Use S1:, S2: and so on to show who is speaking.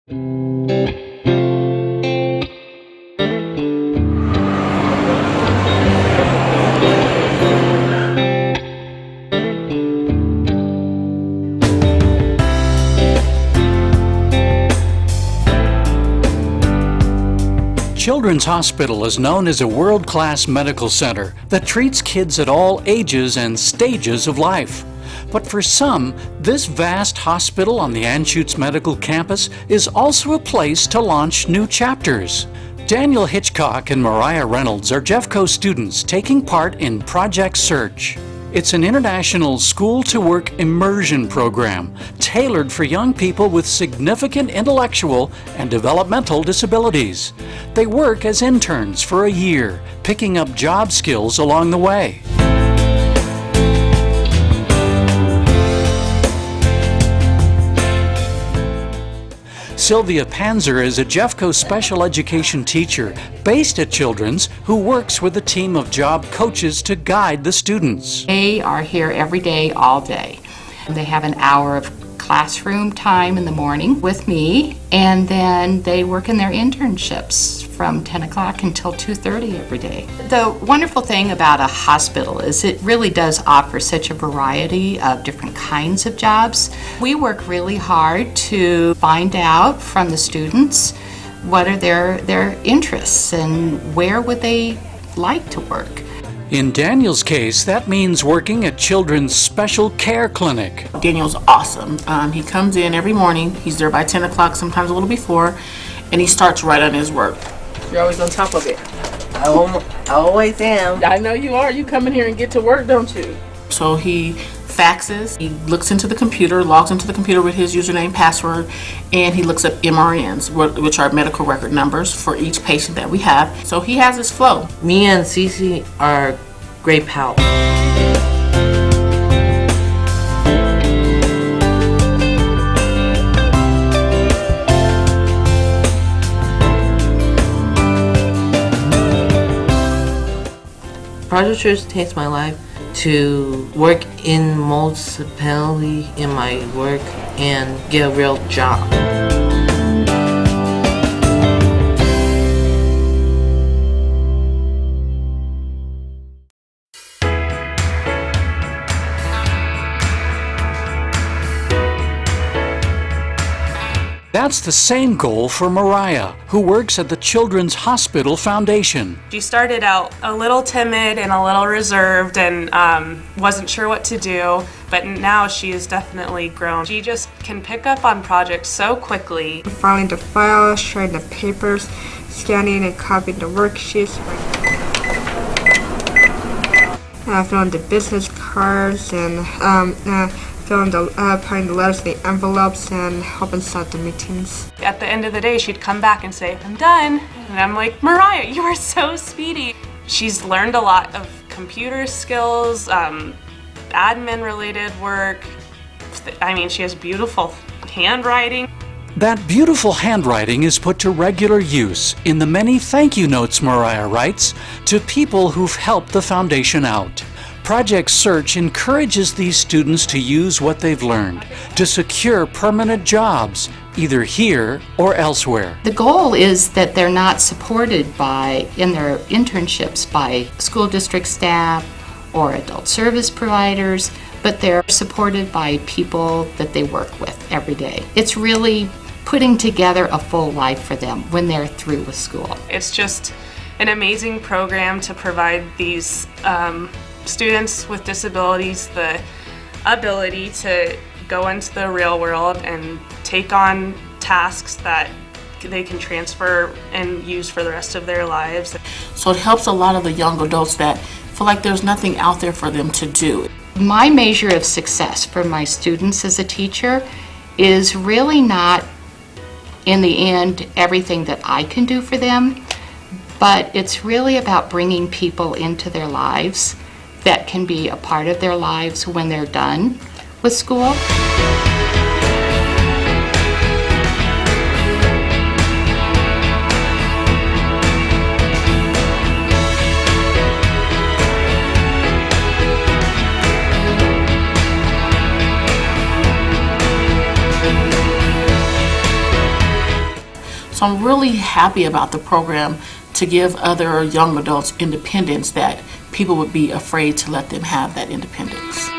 S1: Children's Hospital is known as a world-class medical center that treats kids at all ages and stages of life. But for some, this vast hospital on the Anschutz Medical Campus is also a place to launch new chapters. Daniel Hitchcock and Mariah Reynolds are Jeffco students taking part in Project Search. It's an international school-to-work immersion program tailored for young people with significant intellectual and developmental disabilities. They work as interns for a year, picking up job skills along the way. Sylvia Panzer is a Jeffco special education teacher based at Children's who works with a team of job coaches to guide the students.
S2: They are here every day, all day. They have an hour of classroom time in the morning with me, and then they work in their internships from 10 o'clock until 2:30 every day. The wonderful thing about a hospital is it really does offer such a variety of different kinds of jobs. We work really hard to find out from the students what are their interests and where would they like to work.
S1: In Daniel's case, that means working at Children's Special Care Clinic.
S3: Daniel's awesome. He comes in every morning. He's there by 10 o'clock, sometimes a little before, and he starts right on his work.
S4: You're always on top of it.
S5: I always am.
S4: I know you are. You come in here and get to work, don't you?
S3: So he faxes, he looks into the computer, logs into the computer with his username, password, and he looks up MRNs, which are medical record numbers for each patient that we have. So he has his flow.
S5: Me and Cece are great pals. Project Search takes my life to work in municipality in my work and get a real job.
S1: That's the same goal for Mariah, who works at the Children's Hospital Foundation.
S6: She started out a little timid and a little reserved and wasn't sure what to do, but now she has definitely grown. She just can pick up on projects so quickly.
S7: Filing the files, sharing the papers, scanning and copying the worksheets, filling the business cards, and putting the letters in the envelopes and helping set the meetings.
S6: At the end of the day, she'd come back and say, "I'm done." And I'm like, "Mariah, you are so speedy." She's learned a lot of computer skills, admin-related work. I mean, she has beautiful handwriting.
S1: That beautiful handwriting is put to regular use in the many thank you notes Mariah writes to people who've helped the foundation out. Project Search encourages these students to use what they've learned to secure permanent jobs, either here or elsewhere.
S2: The goal is that they're not supported in their internships by school district staff or adult service providers, but they're supported by people that they work with every day. It's really putting together a full life for them when they're through with school.
S6: It's just an amazing program to provide these students with disabilities the ability to go into the real world and take on tasks that they can transfer and use for the rest of their lives.
S3: So it helps a lot of the young adults that feel like there's nothing out there for them to do.
S2: My measure of success for my students as a teacher is really not, in the end, everything that I can do for them, but it's really about bringing people into their lives that can be a part of their lives when they're done with school.
S3: So I'm really happy about the program to give other young adults independence that people would be afraid to let them have that independence.